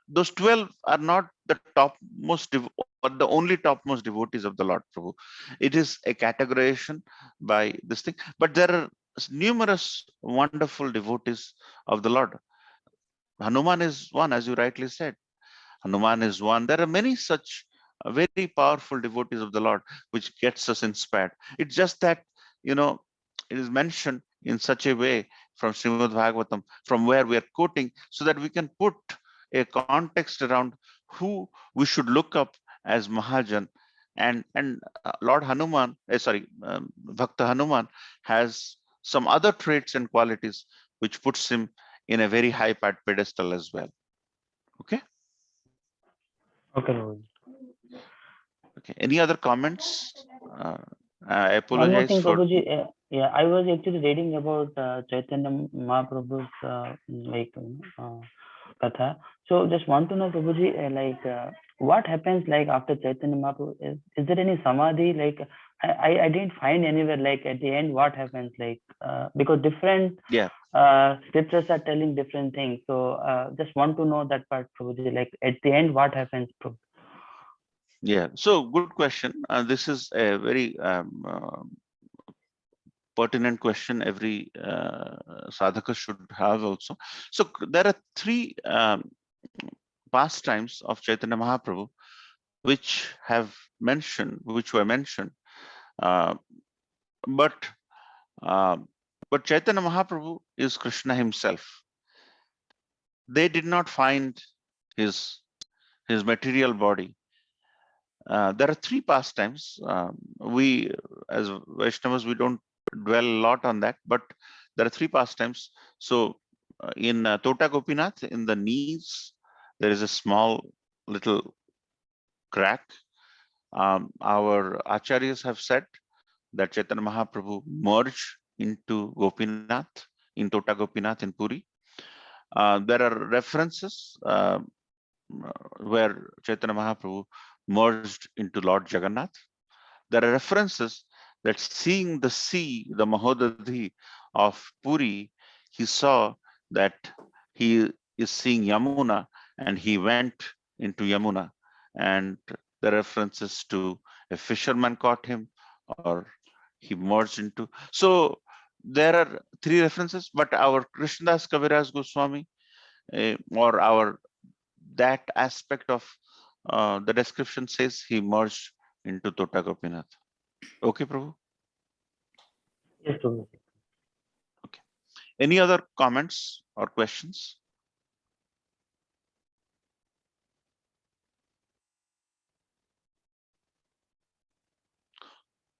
[SPEAKER 1] those 12 are not the topmost or the only topmost devotees of the Lord Prabhu. It is a categorization by this thing, but there are numerous wonderful devotees of the Lord. Hanuman is one, as you rightly said. Hanuman is one. There are many such very powerful devotees of the Lord, which gets us inspired. It's just that, it is mentioned in such a way from Srimad Bhagavatam, from where we are quoting, so that we can put a context around who we should look up as Mahajan. And Lord Hanuman, Bhakta Hanuman has some other traits and qualities which puts him in a very high pedestal as well. Okay.
[SPEAKER 4] okay, Prabhuji.
[SPEAKER 1] Okay. Any other comments? I
[SPEAKER 4] One more
[SPEAKER 1] apologize
[SPEAKER 4] thing,
[SPEAKER 1] for.
[SPEAKER 4] Prabhuji. Yeah, I was actually reading about Chaitanya Mahaprabhu's Katha. So just want to know, Prabhuji, what happens like after Chaitanya Mahaprabhu? Is there any samadhi? Like I didn't find anywhere like at the end what happens like because different
[SPEAKER 1] Yeah.
[SPEAKER 4] scriptures are telling different things. So just want to know that part, Prabhuji. Like at the end, what happens, Prabhuji?
[SPEAKER 1] Yeah. So good question. This is a very pertinent question every sadhaka should have also. So there are three pastimes of Chaitanya Mahaprabhu which were mentioned, uh, but uh, but Chaitanya Mahaprabhu is Krishna himself. They did not find his material body. There are three pastimes. We, as Vaishnavas, we don't dwell a lot on that, but there are three pastimes. So, in Tota Gopinath, in the knees, there is a small little crack. Our acharyas have said that Chaitanya Mahaprabhu merged into Gopinath, in Tota Gopinath in Puri. There are references where Chaitanya Mahaprabhu merged into Lord Jagannath. There are references that seeing the sea, the Mahodadhi of Puri, he saw that he is seeing Yamuna and he went into Yamuna. And the references to a fisherman caught him or he merged into. So there are three references, but our Krishnadas Kaviraj Goswami or our that aspect of the description says he merged into Tota Gopinath. Okay, Prabhu.
[SPEAKER 4] Yes, Prabhuji.
[SPEAKER 1] Okay. Any other comments or questions?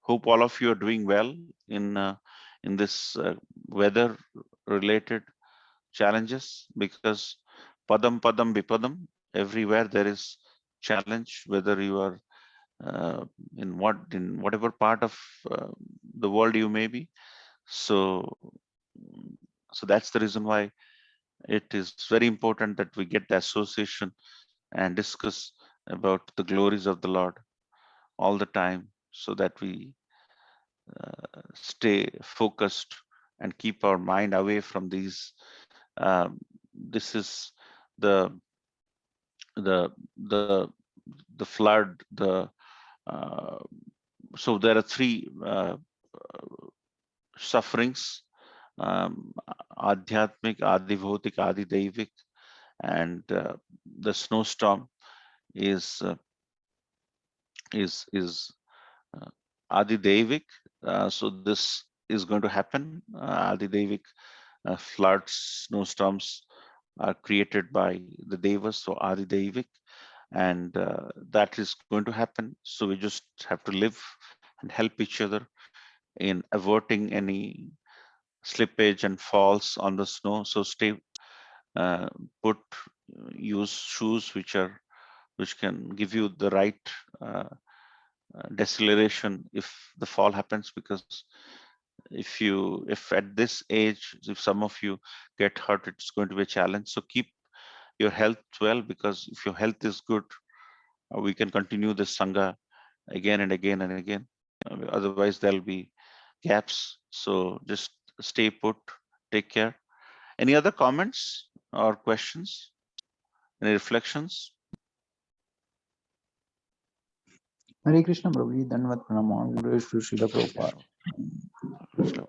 [SPEAKER 1] Hope all of you are doing well in this weather-related challenges, because padam padam bipadam, everywhere there is challenge, whether you are uh, in whatever part of the world you may be. So, so that's the reason why it is very important that we get the association and discuss about the glories of the Lord all the time, so that we stay focused and keep our mind away from these. This is the the the the flood. Uh, so there are three sufferings: Adhyatmic, Adibhautik, Adidaivik, and the snowstorm is is Adidevik. So this is going to happen. Adidevik floods, snowstorms are created by the Devas, so Adidevik, and that is going to happen. So we just have to live and help each other in averting any slippage and falls on the snow. So stay uh, put use shoes which can give you the right uh, deceleration if the fall happens, because if at this age, if some of you get hurt, it's going to be a challenge. So keep your health well, because if your health is good, we can continue this sangha again and again and again. Otherwise there'll be gaps. So just stay put, take care. Any other comments or questions, any reflections?
[SPEAKER 2] Hare Krishna Prabhuji, Dandavat Pranam, all glories to Srila Prabhupada,
[SPEAKER 1] Sure.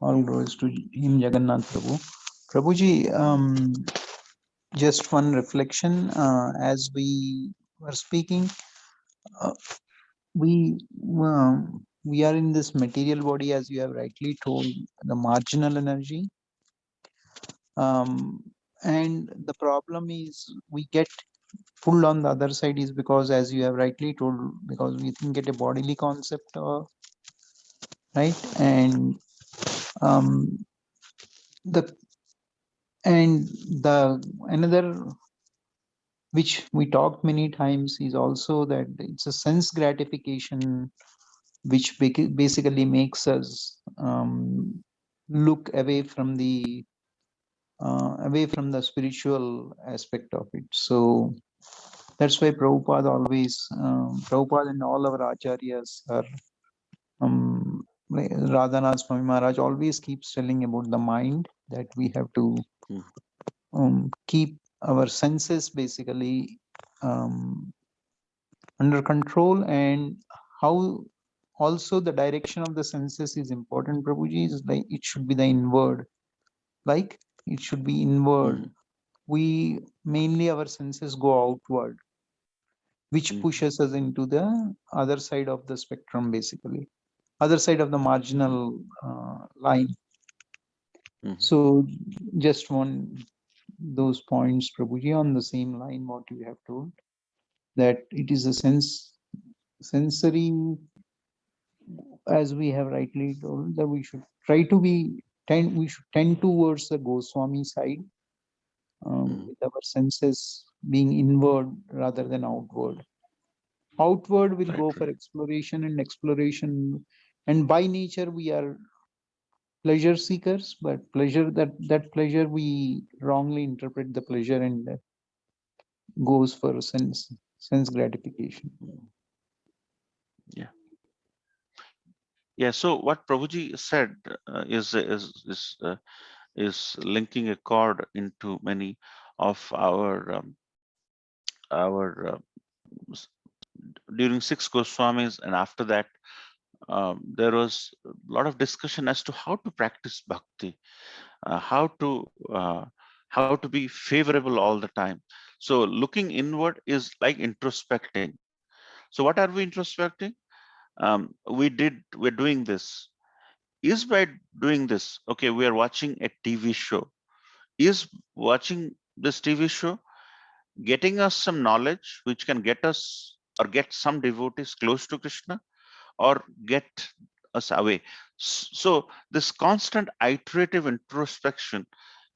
[SPEAKER 2] all glories to Him Jagannath Prabhu. Prabhuji, just one reflection as we were speaking, uh, we we are in this material body, as you have rightly told, the marginal energy, and the problem is we get pulled on the other side is because, as you have rightly told, because we think it a bodily concept, right? And um, the the another which we talked many times is also that it's a sense gratification which basically makes us look away from the spiritual aspect of it. So that's why Prabhupada and all our acharyas are, like Radhanath Swami Maharaj always keeps telling about the mind, that we have to
[SPEAKER 1] Mm,
[SPEAKER 2] keep our senses basically under control, and how also the direction of the senses is important. Prabhuji, is like it should be the inward, like it should be inward.
[SPEAKER 1] mm,
[SPEAKER 2] We mainly our senses go outward, which
[SPEAKER 1] mm,
[SPEAKER 2] pushes us into the other side of the spectrum, basically other side of the marginal line.
[SPEAKER 1] mm,
[SPEAKER 2] So just one those points, Prabhuji, on the same line what you have told, that it is a sensory, as we have rightly told, that we should try to we should tend towards the Goswami side,
[SPEAKER 1] mm,
[SPEAKER 2] with our senses being inward rather than outward. Outward will
[SPEAKER 1] right,
[SPEAKER 2] go
[SPEAKER 1] right.
[SPEAKER 2] for exploration, and by nature we are pleasure seekers, but that pleasure we wrongly interpret the pleasure, and that goes for sense gratification.
[SPEAKER 1] Mm, yeah. Yeah. So what Prabhuji said is linking a chord into many of our s- during six Goswamis, and after that there was a lot of discussion as to how to practice bhakti, how to how to be favorable all the time. So looking inward is like introspecting. So what are we introspecting? We're doing this. Is by doing this, okay, we are watching a TV show. Is watching this TV show getting us some knowledge which can get us or get some devotees close to Krishna, or get us away? So this constant iterative introspection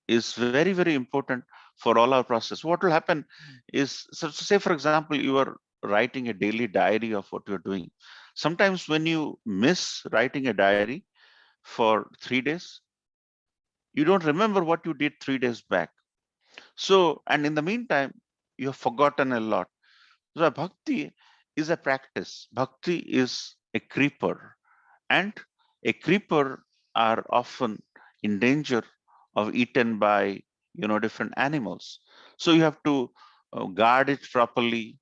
[SPEAKER 1] is very important for all our process. What will happen is, so say for example, you are writing a daily diary of what you're doing. Sometimes when you miss writing a diary for 3 days, you don't remember what you did 3 days back. So, and in the meantime, you have forgotten a lot. So, bhakti is a practice. Bhakti is a creeper, and a creeper are often in danger of eaten by different animals. So you have to guard it properly.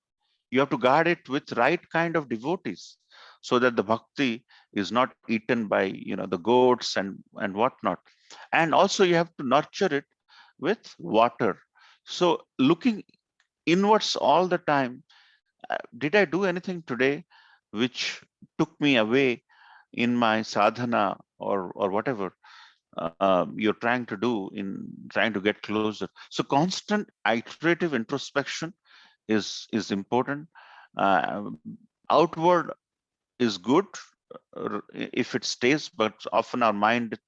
[SPEAKER 1] You have to guard it with right kind of devotees, so that the bhakti is not eaten by the goats and whatnot. And also you have to nurture it with water. So looking inwards all the time, did I do anything today which took me away in my sadhana, or whatever you're trying to do in trying to get closer. So constant iterative introspection is important. uh, Outward is good if it stays, but often our mind,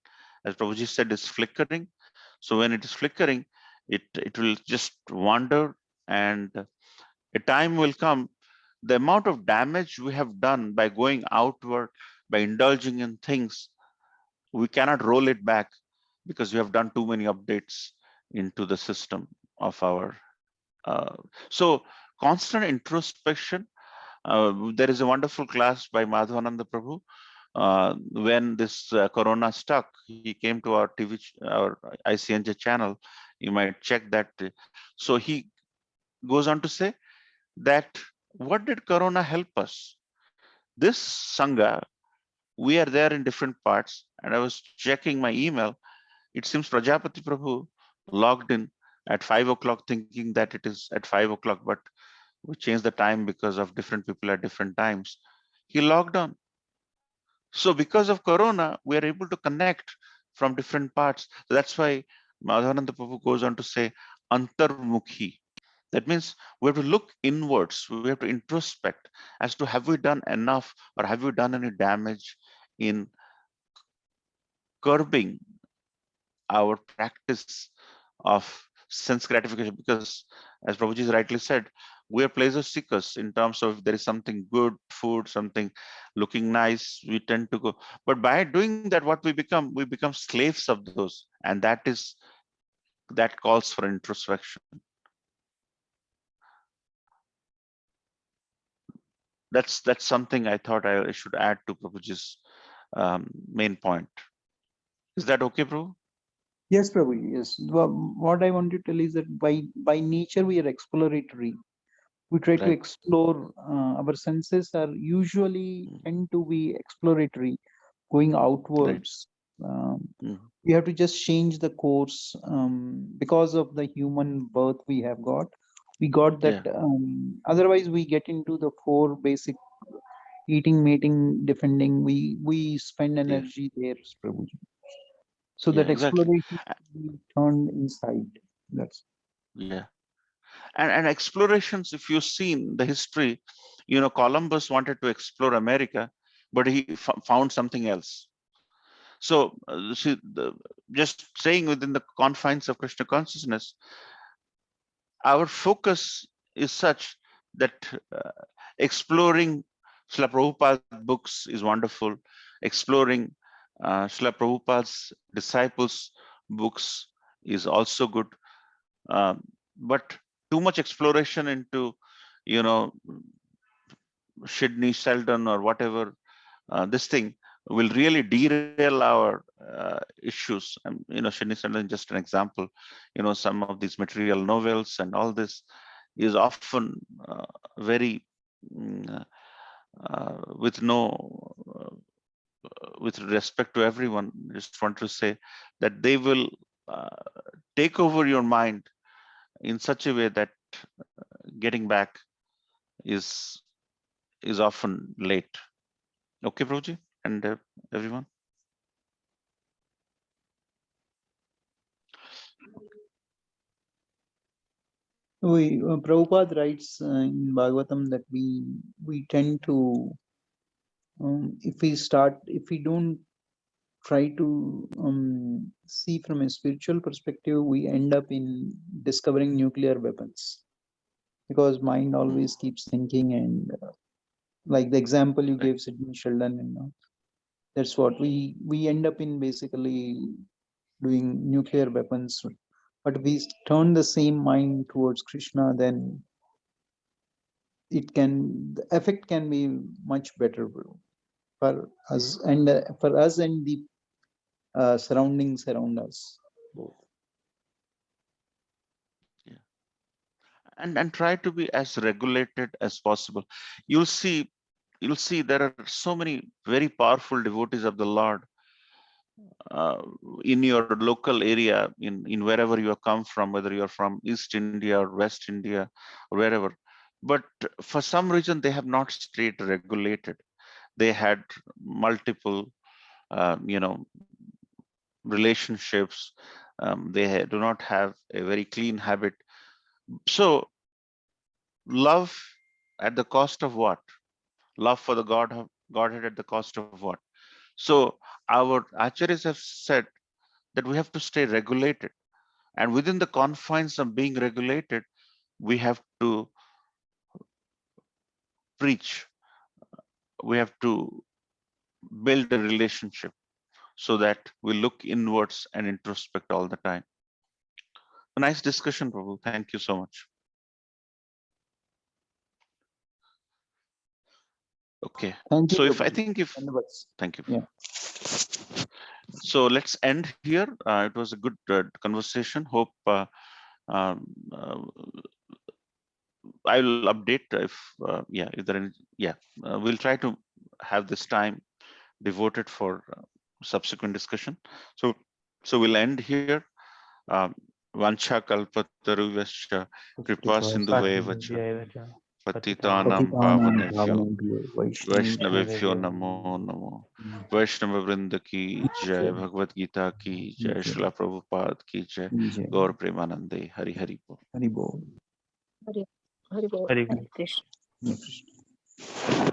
[SPEAKER 1] as Prabhuji said, is flickering. So when it is flickering, it will just wander, and a time will come, the amount of damage we have done by going outward, by indulging in things, we cannot roll it back, because we have done too many updates into the system of our so constant introspection. There is a wonderful class by Madhavananda Prabhu. When this corona stuck, he came to our our ICNJ channel. You might check that. So he goes on to say that, what did corona help us? This Sangha, we are there in different parts, and I was checking my email. It seems Prajapati Prabhu logged in at 5 o'clock, thinking that it is at 5 o'clock, but we changed the time because of different people at different times. He logged on. So because of Corona, we are able to connect from different parts. So that's why Madhavananda Prabhu goes on to say antarmukhi. That means we have to look inwards. We have to introspect as to, have we done enough, or have we done any damage in curbing our practice of sense gratification. Because as Prabhuji rightly said, we are pleasure seekers. In terms of, if there is something good food, something looking nice, we tend to go. But by doing that, what we become slaves of those, and that calls for introspection. That's something I thought I should add to Prabhuji's main point. Is that okay, Prabhu?
[SPEAKER 2] Yes, Prabhu. Yes. What I want to tell is that by nature we are exploratory. We try to
[SPEAKER 1] Right.
[SPEAKER 2] explore. Our senses are usually
[SPEAKER 1] Mm.
[SPEAKER 2] tend to be exploratory, going
[SPEAKER 1] Right.
[SPEAKER 2] outwards. Um,
[SPEAKER 1] Mm.
[SPEAKER 2] we have to just change the course, because of the human birth we have got. We got that.
[SPEAKER 1] Yeah.
[SPEAKER 2] Otherwise, we get into the four basic: eating, mating, defending. We spend
[SPEAKER 1] Yeah.
[SPEAKER 2] energy there, Prabhuji. So
[SPEAKER 1] Yeah.
[SPEAKER 2] that
[SPEAKER 1] Exactly.
[SPEAKER 2] exploration
[SPEAKER 1] Uh,
[SPEAKER 2] we turned inside. That's
[SPEAKER 1] Yeah. And explorations, if you've seen the history, Columbus wanted to explore America, but he found something else. So see, just saying, within the confines of Krishna consciousness, our focus is such that exploring Srila Prabhupada's books is wonderful. Exploring Srila Prabhupada's disciples' books is also good. Um, but too much exploration into, you know, Sydney, Sheldon, or whatever, this thing will really derail our issues. Sydney Sheldon is just an example. Some of these material novels and all this is often very with no with respect to everyone. Just want to say that they will uh, take over your mind in such a way that getting back is often late. Okay, Prabhuji, and everyone.
[SPEAKER 2] Prabhupada writes in Bhagavatam that we tend to, if we don't try to see from a spiritual perspective, we end up in discovering nuclear weapons. because mind always keeps thinking, and like the example you
[SPEAKER 1] Right.
[SPEAKER 2] gave, Sydney Sheldon, that's what we end up in, basically doing nuclear weapons. But we turn the same mind towards Krishna, then the effect can be much better for us, and for us and the surroundings around us both.
[SPEAKER 1] Yeah. And try to be as regulated as possible. You'll see there are so many very powerful devotees of the Lord uh, in your local area, in wherever you have come from, whether you're from East India or West India or wherever. But for some reason, they have not stayed regulated. They had multiple, relationships. Do not have a very clean habit. So love at the cost of what? Love for the Godhead at the cost of what? So our acharyas have said that we have to stay regulated, and within the confines of being regulated, we have to preach. We have to build a relationship so that we look inwards and introspect all the time. A nice discussion, Prabhu. Thank you so much. Okay.
[SPEAKER 2] Thank you,
[SPEAKER 1] So
[SPEAKER 2] Prabhuji.
[SPEAKER 1] thank you.
[SPEAKER 2] Yeah.
[SPEAKER 1] So let's end here. It was a good conversation. Hope um, uh, I will update if if there we'll try to have this time devoted for subsequent discussion. So we'll end here. Vancha kalpataruvascha kripa sindhuveva cha patitanam
[SPEAKER 2] Patitanam
[SPEAKER 1] pavanebhyo
[SPEAKER 2] pavanebhyo
[SPEAKER 1] वैष्णवेभ्यो
[SPEAKER 2] Vaishnavebhyo
[SPEAKER 1] Namo Namo
[SPEAKER 2] नमः।
[SPEAKER 1] वैष्णव वृंद की जय,
[SPEAKER 2] जय
[SPEAKER 1] भगवत गीता की जय,
[SPEAKER 2] जय
[SPEAKER 1] श्रीला प्रभुपाद की जय,
[SPEAKER 2] जय
[SPEAKER 1] गौर प्रेमानंदे, हरि हरि बोल।
[SPEAKER 2] हरि बोल।
[SPEAKER 3] Hari Hari Bol.
[SPEAKER 4] Very
[SPEAKER 3] Hare
[SPEAKER 4] good.
[SPEAKER 3] Krishna.
[SPEAKER 2] हरे कृष्ण।